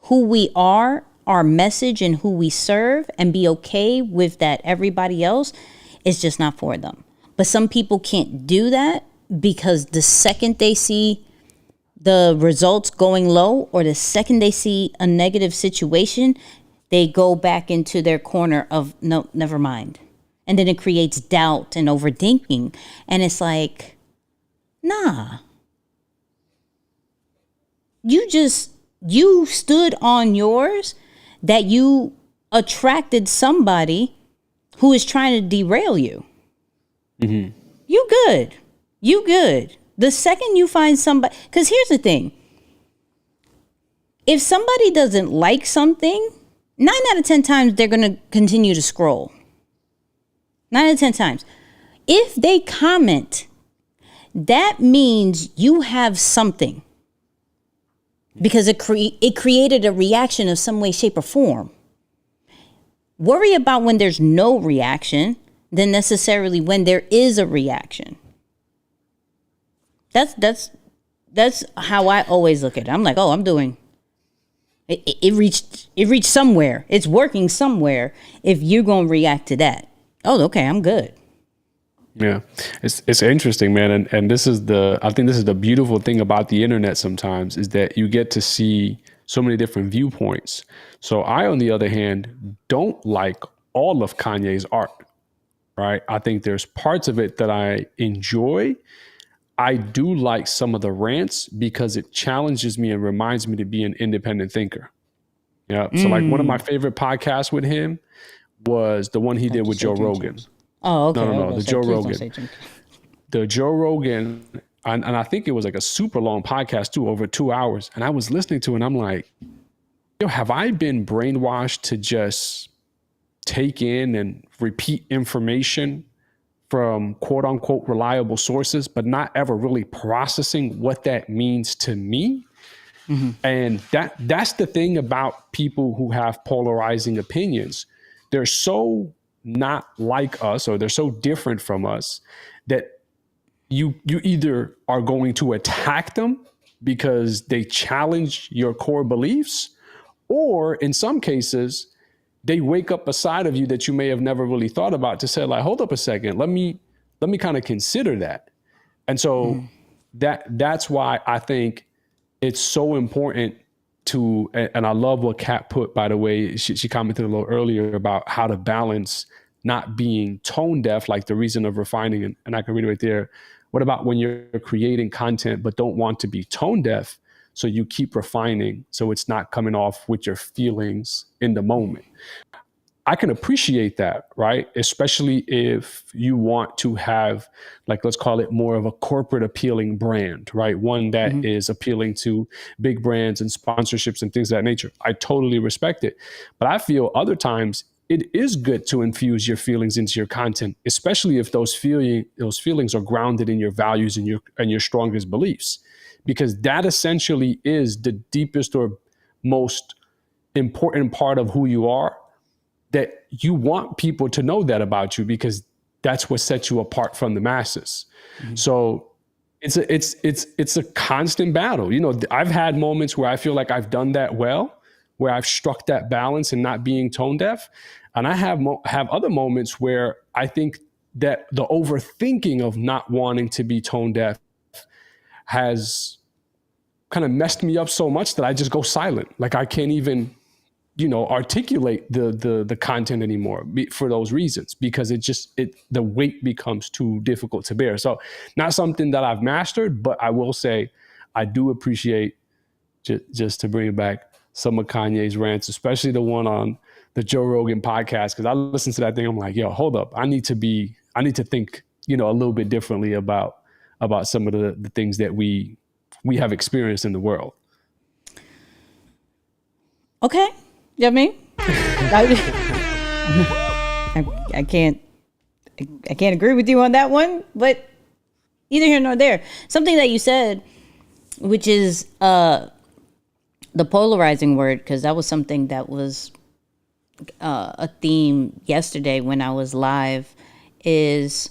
who we are, our message, and who we serve, and be okay with that everybody else is just not for them. But some people can't do that because the second they see the results going low, or the second they see a negative situation, they go back into their corner of, no, never mind. And then it creates doubt and overthinking. And it's like, nah. You stood on yours, that you attracted somebody who is trying to derail you. Mm-hmm. You good. The second you find somebody, because here's the thing. If somebody doesn't like something, 9 out of 10 times they're going to continue to scroll. 9 out of 10 times. If they comment, that means you have something. Because it created a reaction of some way, shape, or form. Worry about when there's no reaction than necessarily when there is a reaction. That's how I always look at it. I'm like, oh, I'm doing it reached somewhere. It's working somewhere. If you're gonna react to that, oh, okay, I'm good. Yeah, it's interesting, man, and I think this is the beautiful thing about the internet. Sometimes is that you get to see so many different viewpoints. So I, on the other hand, don't like all of Kanye's art. Right? I think there's parts of it that I enjoy. I do like some of the rants because it challenges me and reminds me to be an independent thinker. Yeah. So like one of my favorite podcasts with him was the one he did with Joe Rogan. Oh, okay. No, the Joe Rogan. The Joe Rogan, and I think it was like a super long podcast too, over 2 hours. And I was listening to it and I'm like, have I been brainwashed to just take in and repeat information from quote unquote reliable sources, but not ever really processing what that means to me? Mm-hmm. And that's the thing about people who have polarizing opinions. They're so not like us, or they're so different from us, that you either are going to attack them because they challenge your core beliefs, or in some cases, they wake up a side of you that you may have never really thought about to say, like, hold up a second, let me kind of consider that. And so that's why I think it's so important to, and I love what Kat put, by the way, she commented a little earlier about how to balance not being tone deaf, like the reason of refining, and I can read it right there. What about when you're creating content but don't want to be tone deaf? So you keep refining so it's not coming off with your feelings in the moment. I can appreciate that, right? Especially if you want to have, like, let's call it more of a corporate appealing brand, right? One that is appealing to big brands and sponsorships and things of that nature. I totally respect it. But I feel other times it is good to infuse your feelings into your content, especially if those feelings are grounded in your values and your strongest beliefs, because that essentially is the deepest or most important part of who you are, that you want people to know that about you, because that's what sets you apart from the masses. So it's a constant battle. You know, I've had moments where I feel like I've done that well, where I've struck that balance and not being tone deaf. And I have other moments where I think that the overthinking of not wanting to be tone deaf has kind of messed me up so much that I just go silent. Like I can't even, articulate the content anymore for those reasons, because the weight becomes too difficult to bear. So not something that I've mastered, but I will say I do appreciate, just to bring it back, some of Kanye's rants, especially the one on the Joe Rogan podcast. Cause I listened to that thing. I'm like, yo, hold up. I need to think, a little bit differently about some of the things that we have experienced in the world. Okay. You know what I mean? I can't agree with you on that one, but either here nor there. Something that you said, which is the polarizing word, because that was something that was a theme yesterday when I was live, is,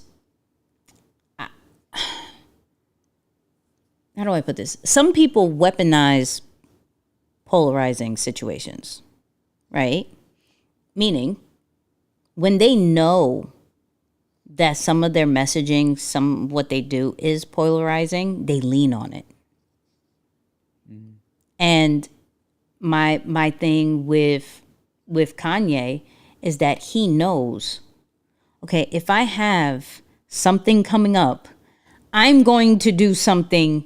how do I put this? Some people weaponize polarizing situations, right? Meaning, when they know that some of their messaging, what they do is polarizing, they lean on it. And my thing with Kanye is that he knows, okay, if I have something coming up, I'm going to do something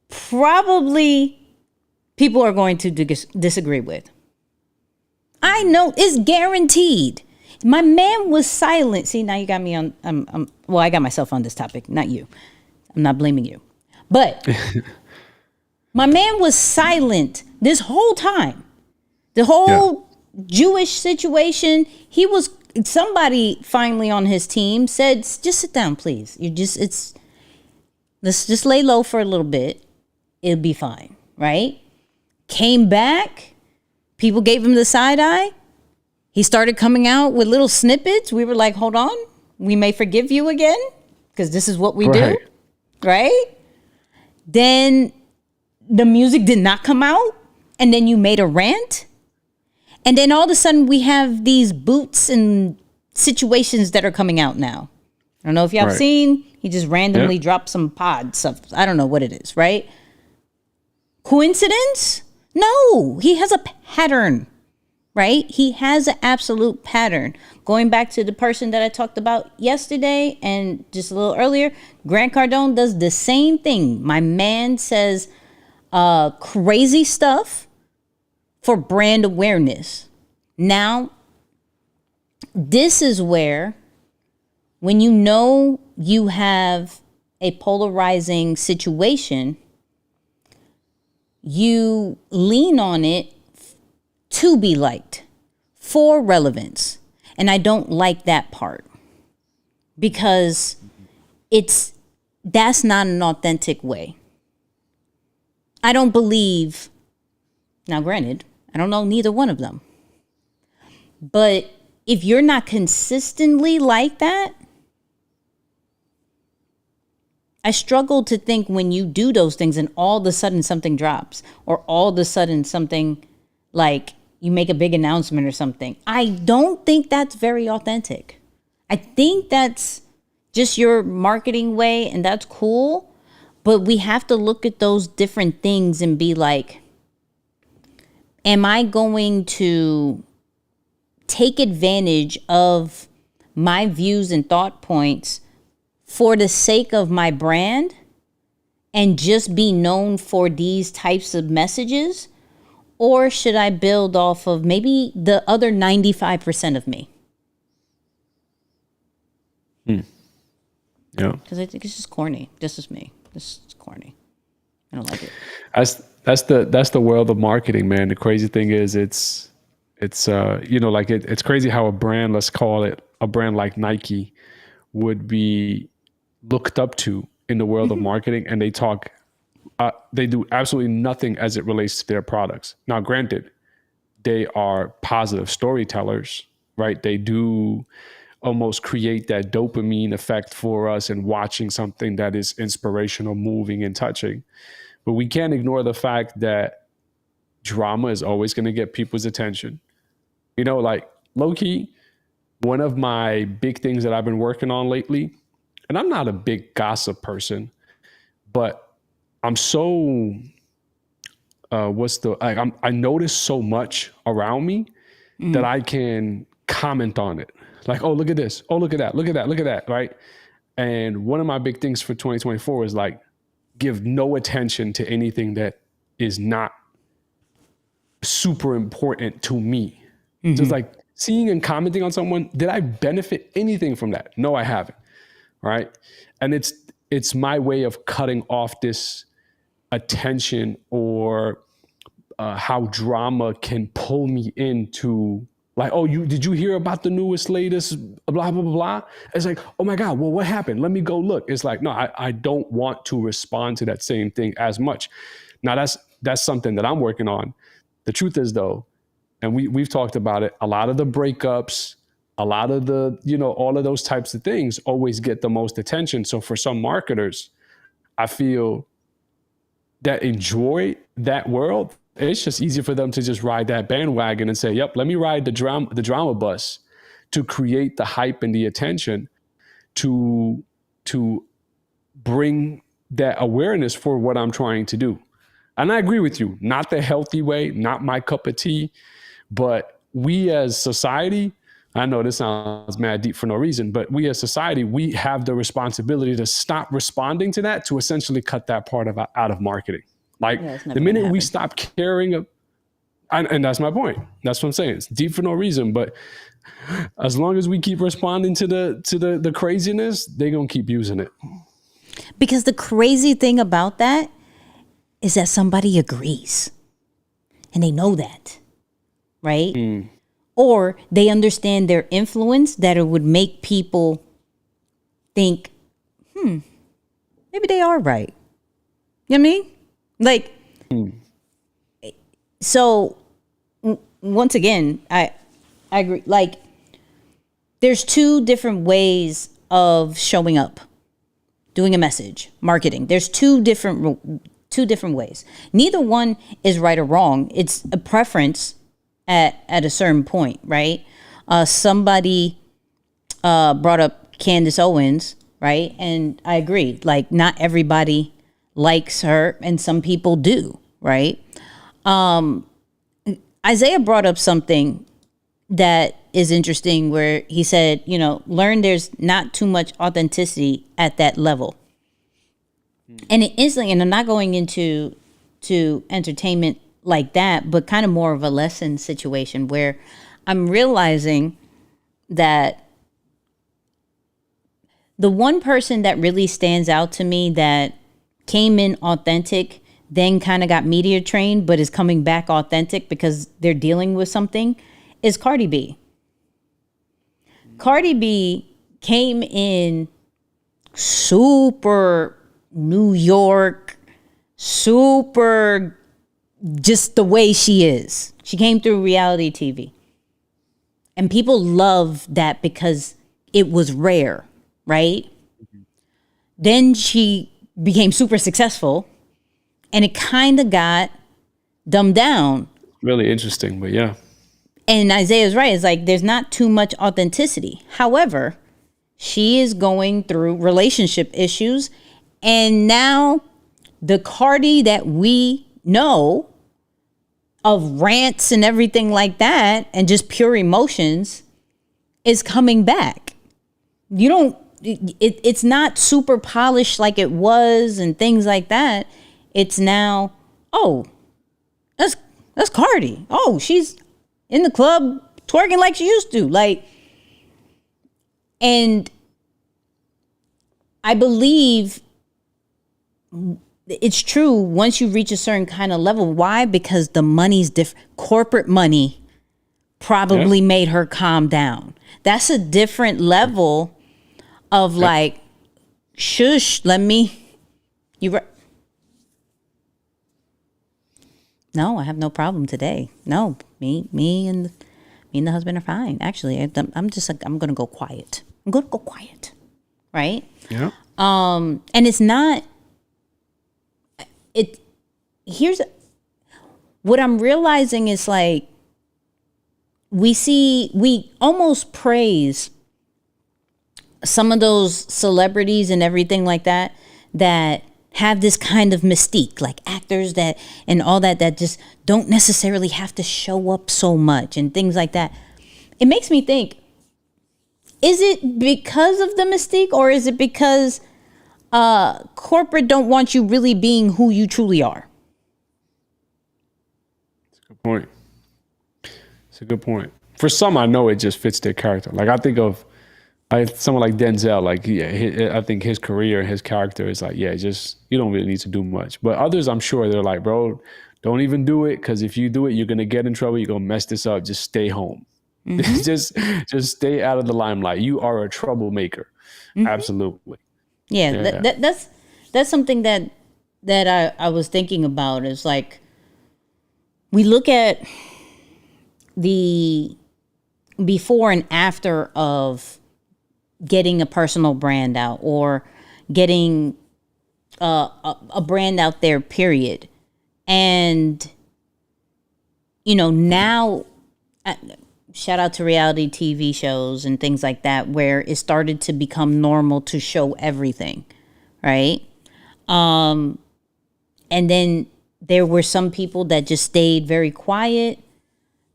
probably people are going to disagree with. I know, it's guaranteed. My man was silent. See, now you got me on, I got myself on this topic, not you. I'm not blaming you. But my man was silent this whole time. The whole Jewish situation, somebody finally on his team said, just sit down, please. Let's just lay low for a little bit. It'll be fine, right? Came back. People gave him the side eye. He started coming out with little snippets. We were like, hold on. We may forgive you again because this is what we do. Right? Then the music did not come out. And then you made a rant. And then all of a sudden we have these boots and situations that are coming out now. I don't know if y'all have seen. He just randomly dropped some pod stuff. I don't know what it is, right? Coincidence? No, he has a pattern, right? He has an absolute pattern. Going back to the person that I talked about yesterday and just a little earlier, Grant Cardone does the same thing. My man says crazy stuff for brand awareness. Now, this is where, when you know you have a polarizing situation, you lean on it to be liked for relevance. And I don't like that part, because that's not an authentic way. I don't believe, now granted, I don't know neither one of them, but if you're not consistently like that, I struggle to think when you do those things and all of a sudden something drops, or all of a sudden something, like you make a big announcement or something. I don't think that's very authentic. I think that's just your marketing way, and that's cool. But we have to look at those different things and be like, am I going to take advantage of my views and thought points for the sake of my brand and just be known for these types of messages? Or should I build off of maybe the other 95% of me? Yeah. Because I think it's just corny. This is me. This is corny. I don't like it. That's the world of marketing, man. The crazy thing is it's like it's crazy how a brand, let's call it a brand like Nike, would be looked up to in the world of marketing, and they do absolutely nothing as it relates to their products. Now, granted, they are positive storytellers, right? They do almost create that dopamine effect for us in watching something that is inspirational, moving, and touching. But we can't ignore the fact that drama is always going to get people's attention. Like low-key, one of my big things that I've been working on lately, and I'm not a big gossip person, but I'm so, I notice so much around me that I can comment on it. Like, oh, look at this. Oh, look at that. Look at that. Look at that. Right. And one of my big things for 2024 is like, give no attention to anything that is not super important to me. Just like seeing and commenting on someone, did I benefit anything from that? No, I haven't. Right. And it's my way of cutting off this attention or how drama can pull me into like, oh, did you hear about the latest, blah, blah, blah, blah. It's like, oh my God, well, what happened? Let me go look. It's like, no, I don't want to respond to that same thing as much. Now that's something that I'm working on. The truth is though, and we've talked about it, a lot of the breakups, a lot of the, all of those types of things always get the most attention. So for some marketers, I feel that enjoy that world, it's just easier for them to just ride that bandwagon and say, yep, let me ride the drama bus to create the hype and the attention to bring that awareness for what I'm trying to do. And I agree with you, not the healthy way, not my cup of tea, but we as society, I know this sounds mad deep for no reason, but we as society, we have the responsibility to stop responding to that, to essentially cut that part out of marketing. Like the minute we stop caring, and that's my point. That's what I'm saying. It's deep for no reason, but as long as we keep responding to the craziness, they're gonna keep using it. Because the crazy thing about that is that somebody agrees, and they know that, right? Or they understand their influence, that it would make people think, maybe they are right. You know what I mean? Like, so once again, I agree. Like, there's two different ways of showing up, doing a message, marketing. There's two different ways. Neither one is right or wrong. It's a preference at a certain point, right? Somebody brought up Candace Owens, right? And I agree. Like, not everybody likes her, and some people do, right? Isaiah brought up something that is interesting where he said, learn there's not too much authenticity at that level. And it instantly, and I'm not going into entertainment like that, but kind of more of a lesson situation where I'm realizing that the one person that really stands out to me that came in authentic, then kind of got media trained, but is coming back authentic because they're dealing with something, is Cardi B. Cardi B came in super New York, super just the way she is. She came through reality TV. And people love that because it was rare, right? Then she became super successful, and it kind of got dumbed down. Really interesting, but yeah. And Isaiah's right. It's like there's not too much authenticity. However, she is going through relationship issues, and now the Cardi that we know of rants and everything like that and just pure emotions is coming back. You don't, it's not super polished like it was and things like that. It's now, oh, that's Cardi. Oh, she's in the club twerking like she used to. Like, and I believe it's true once you reach a certain kind of level. Why? Because the money's different. Corporate money probably made her calm down. That's a different level of like, shush, let me, no, I have no problem today. No, me and the husband are fine. Actually, I'm just like, I'm going to go quiet. Right? Yeah. And it's not, here's what I'm realizing is like, we almost praise some of those celebrities and everything like that have this kind of mystique, like actors that and all that just don't necessarily have to show up so much and things like that. It makes me think, is it because of the mystique, or is it because corporate don't want you really being who you truly are? It's a good point. It's a good point. For some, I know it just fits their character. Like I think of someone like Denzel. Like I think his career and his character is like, just you don't really need to do much. But others, I'm sure they're like, bro, don't even do it, because if you do it, you're gonna get in trouble. You're gonna mess this up. Just stay home. Mm-hmm. just stay out of the limelight. You are a troublemaker. Mm-hmm. Absolutely. Yeah. That's something that I was thinking about. Is like, we look at the before and after of getting a personal brand out or getting a brand out there, period. And, now, shout out to reality TV shows and things like that, where it started to become normal to show everything, right? And then there were some people that just stayed very quiet.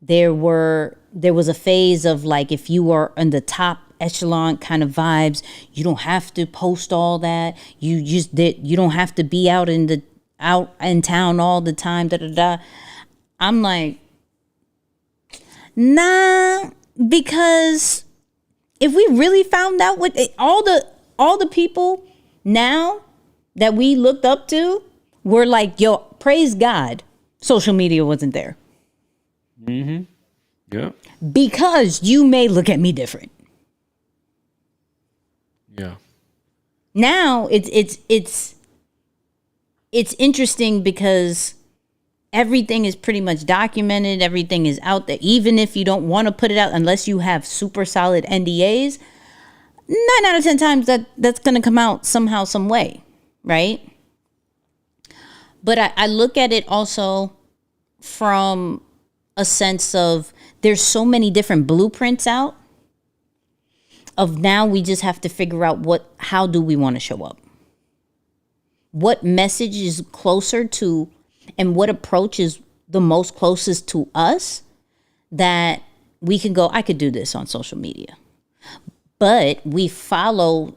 There was a phase of like, if you were in the top echelon kind of vibes, you don't have to post all that. You don't have to be out in town all the time. I'm like, nah, because if we really found out what all the people now that we looked up to were like, yo, praise God, social media wasn't there. Mm-hmm. Yeah. Because you may look at me different. Yeah. Now it's interesting because everything is pretty much documented. Everything is out there. Even if you don't want to put it out, unless you have super solid NDAs, 9 out of 10 times that's going to come out somehow, some way. Right. But I look at it also from a sense of there's so many different blueprints out of now we just have to figure out how do we want to show up? What message is closer to and what approach is the most closest to us that we can go, I could do this on social media. But we follow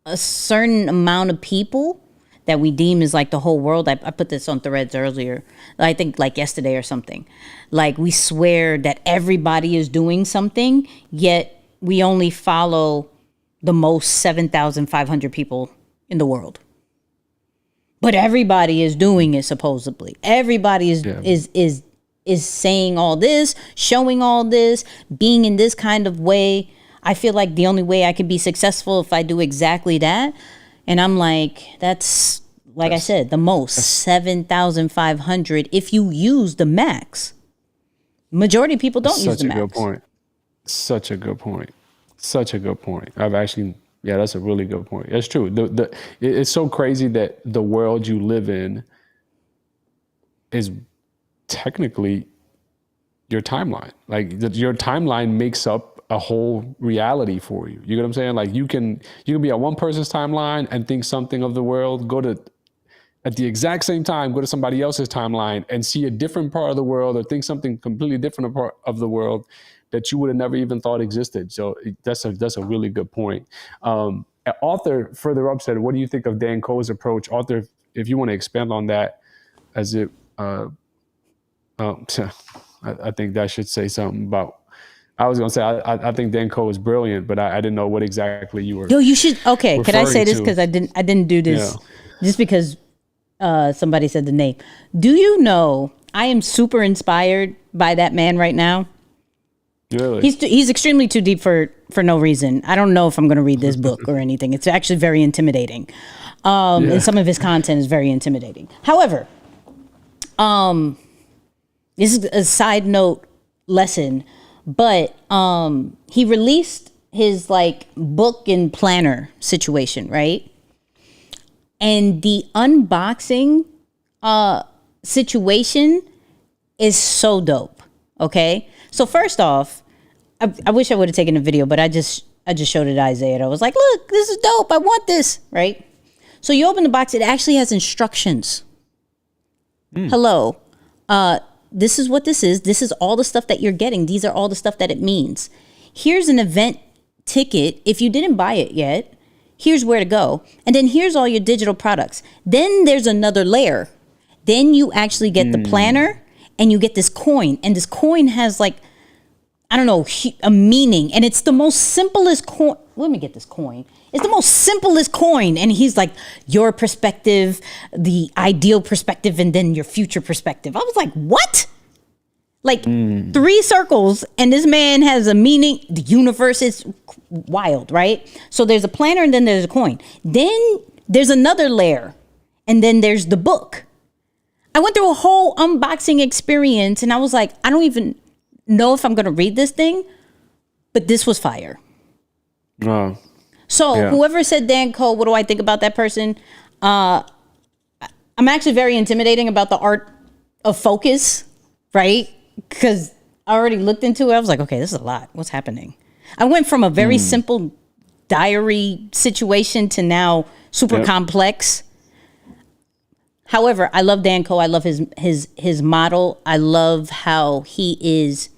a certain amount of people that we deem is like the whole world. I put this on Threads earlier, I think like yesterday or something. Like we swear that everybody is doing something, yet we only follow the most 7,500 people in the world. But everybody is doing it supposedly. Everybody is saying all this, showing all this, being in this kind of way. I feel like the only way I can be successful if I do exactly that. And I'm like, that's, I said, the most 7,500 if you use the max. Majority of people don't use the max. Such a good point. I've actually, that's a really good point. That's true. It's so crazy that the world you live in is technically your timeline. Like your timeline makes up a whole reality for you. You get what I'm saying? Like you can be on one person's timeline and think something of the world, go to at the exact same time, go to somebody else's timeline and see a different part of the world or think something completely different part of the world that you would have never even thought existed. So that's a really good point. Author further up said, what do you think of Dan Coe's approach? Author, if you want to expand on that, as it, I think that should say something about, I was going to say, I think Dan Coe is brilliant, but I didn't know what exactly you were. Yo, you should, okay, could I say this? Because I didn't do this just because somebody said the name. Do you know, I am super inspired by that man right now. Really? He's extremely too deep for no reason. I don't know if I'm going to read this book or anything. It's actually very intimidating. And some of his content is very intimidating. However, this is a side note lesson, but he released his like book and planner situation, right? And the unboxing situation is so dope. Okay, so first off, I wish I would have taken a video, but I just showed it to Isaiah. I was like, look, this is dope. I want this, right? So you open the box. It actually has instructions. Hello. This is what this is. This is all the stuff that you're getting. These are all the stuff that it means. Here's an event ticket. If you didn't buy it yet, here's where to go. And then here's all your digital products. Then there's another layer. Then you actually get the planner and you get this coin. And this coin has like, I don't know, a meaning. And it's the most simplest coin. Let me get this coin. It's the most simplest coin. And he's like, your perspective, the ideal perspective, and then your future perspective. I was like, what? Like 3 circles, and this man has a meaning. The universe is wild, right? So there's a planner, and then there's a coin. Then there's another layer, and then there's the book. I went through a whole unboxing experience, and I was like, I don't even know if I'm going to read this thing, but this was fire. So whoever said Dan Coe, what do I think about that person? I'm actually very intimidating about the art of focus, right? Because I already looked into it. I was like, okay, this is a lot. What's happening? I went from a very simple diary situation to now super complex. However, I love Dan Coe. I love his model. I love how he is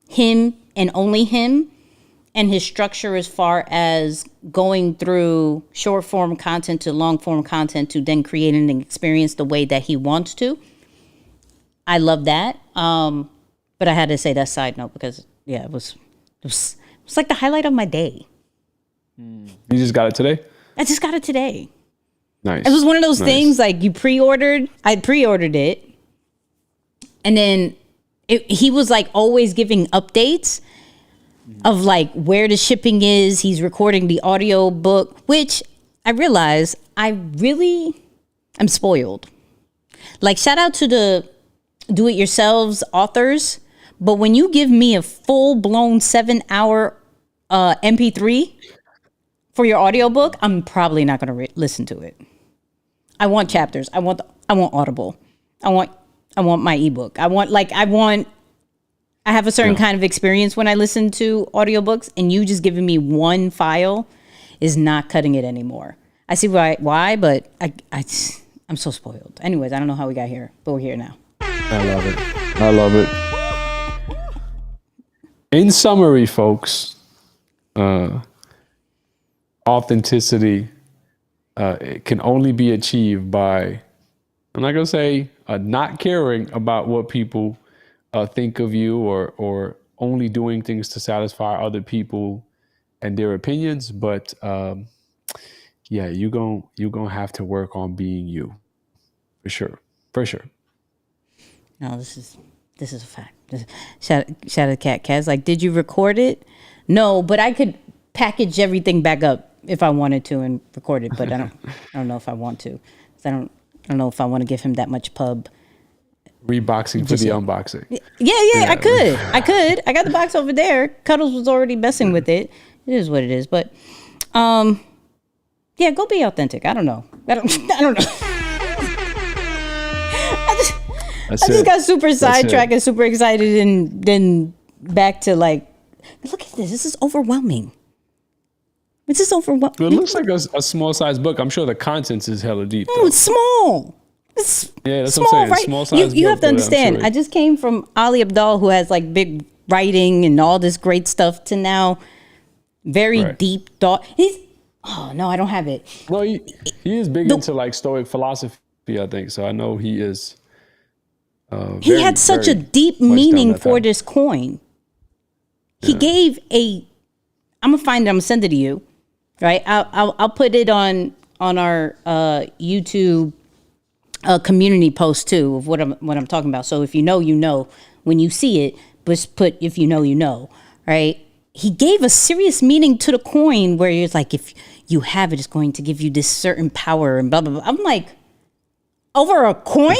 him and only him, and his structure as far as going through short form content to long form content to then creating an experience the way that he wants to. I love that. But I had to say that side note because it was like the highlight of my day. You just got it today? I just got it today. Nice. It was one of those things like you pre-ordered. I pre-ordered it. And then he was like always giving updates of like where the shipping is. He's recording the audio book, which I realize I'm spoiled. Like shout out to the do-it-yourselves authors. But when you give me a full-blown 7-hour MP3 for your audiobook, I'm probably not going to listen to it. I want chapters. I want Audible. I want my ebook. I have a certain kind of experience when I listen to audiobooks, and you just giving me one file is not cutting it anymore. I see why, but I'm so spoiled. Anyways, I don't know how we got here, but we're here now. I love it. In summary, folks, authenticity it can only be achieved by, I'm not going to say not caring about what people think of you or only doing things to satisfy other people and their opinions, but you're gonna have to work on being you, for sure. No, this is a fact. Shout out to Cat. Cat's like, did you record it? No, but I could package everything back up if I wanted to and record it, but I don't know if I want to. I don't know if I want to give him that much pub. Reboxing for the unboxing. Yeah, I could. I got the box over there. Cuddles was already messing with it. It is what it is, but go be authentic. I don't know. I don't know. I just got super sidetracked and super excited, and then back to like, look at this. This is overwhelming. It's just overwhelming. It looks like a small size book. I'm sure the contents is hella deep. Oh, it's small. Yeah, that's small, what I'm saying. right? Small size You book, have to but I'm understand. sure I just came from Ali Abdaal, who has like big writing and all this great stuff, to now very Right. deep thought. Oh no, I don't have it. No, he is big into like Stoic philosophy, I think. So I know he is. He Very, had such a very deep much down meaning that for path. this coin. He gave a. I'm gonna find it. I'm gonna send it to you. Right. I'll put it on our YouTube community post too of what I'm talking about. So if you know, you know. When you see it, just put if you know, you know. Right. He gave a serious meaning to the coin where it's like, if you have it, it's going to give you this certain power and blah blah blah. I'm like, over a coin?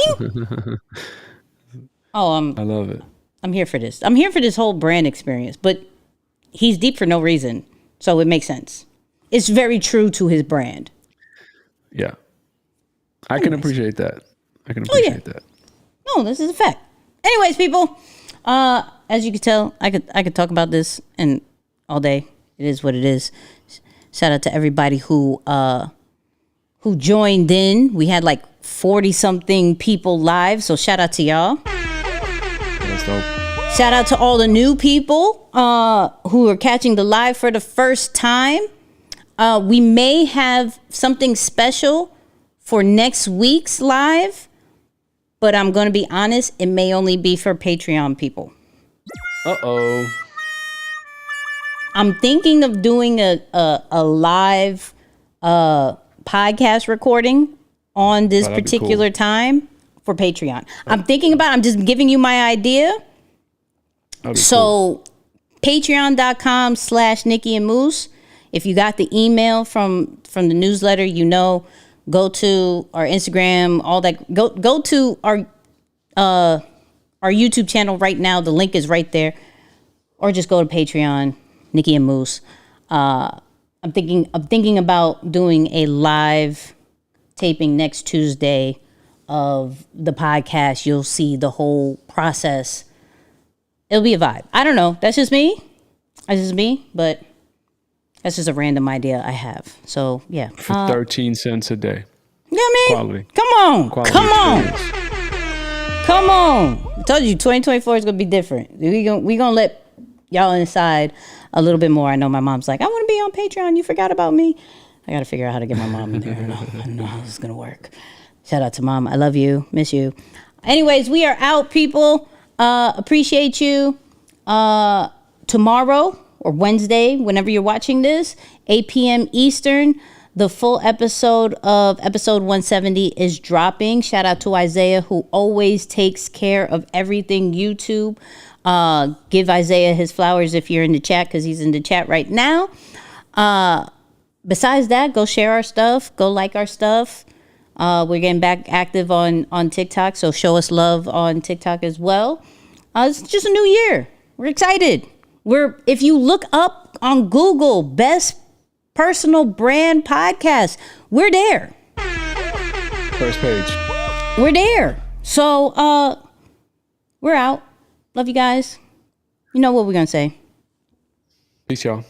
Oh, I love it. I'm here for this. I'm here for this whole brand experience, but he's deep for no reason. So it makes sense. It's very true to his brand. Yeah. I can appreciate that. I can appreciate that. No, this is a fact. Anyways, people, as you can tell, I could talk about this and all day. It is what it is. Shout out to everybody who joined in. We had like 40 something people live, so shout out to y'all. That's dope. Shout out to all the new people who are catching the live for the first time. We may have something special for next week's live, but I'm going to be honest, it may only be for Patreon people. Uh-oh. I'm thinking of doing a live podcast recording on this particular time for Patreon. I'm thinking about it. I'm just giving you my idea. So patreon.com/Nikki and Moose. If you got the email from the newsletter, you know, go to our Instagram, all that. Go to our YouTube channel right now. The link is right there. Or just go to Patreon, Nikki and Moose. I'm thinking about doing a live taping next Tuesday of the podcast. You'll see the whole process. It'll be a vibe. I don't know. That's just me. But that's just a random idea I have. So yeah. For 13 cents a day. Yeah, man. Quality. Come on. Quality Come on. experience. Come on. I told you 2024 is gonna be different. We gonna let y'all inside a little bit more. I know my mom's like, I want to be on Patreon. You forgot about me. I gotta figure out how to get my mom in there. I don't know how this is gonna work. Shout out to mom. I love you. Miss you. Anyways, we are out, people. Appreciate you. Tomorrow or Wednesday, whenever you're watching this, 8 p.m. Eastern, the full episode of episode 170 is dropping. Shout out to Isaiah, who always takes care of everything YouTube. Give Isaiah his flowers if you're in the chat, because he's in the chat right now. Besides that, go share our stuff. Go like our stuff. We're getting back active on TikTok, so show us love on TikTok as well. It's just a new year. We're excited. If you look up on Google, best personal brand podcast, we're there. First page. We're there. So we're out. Love you guys. You know what we're gonna say. Peace, y'all.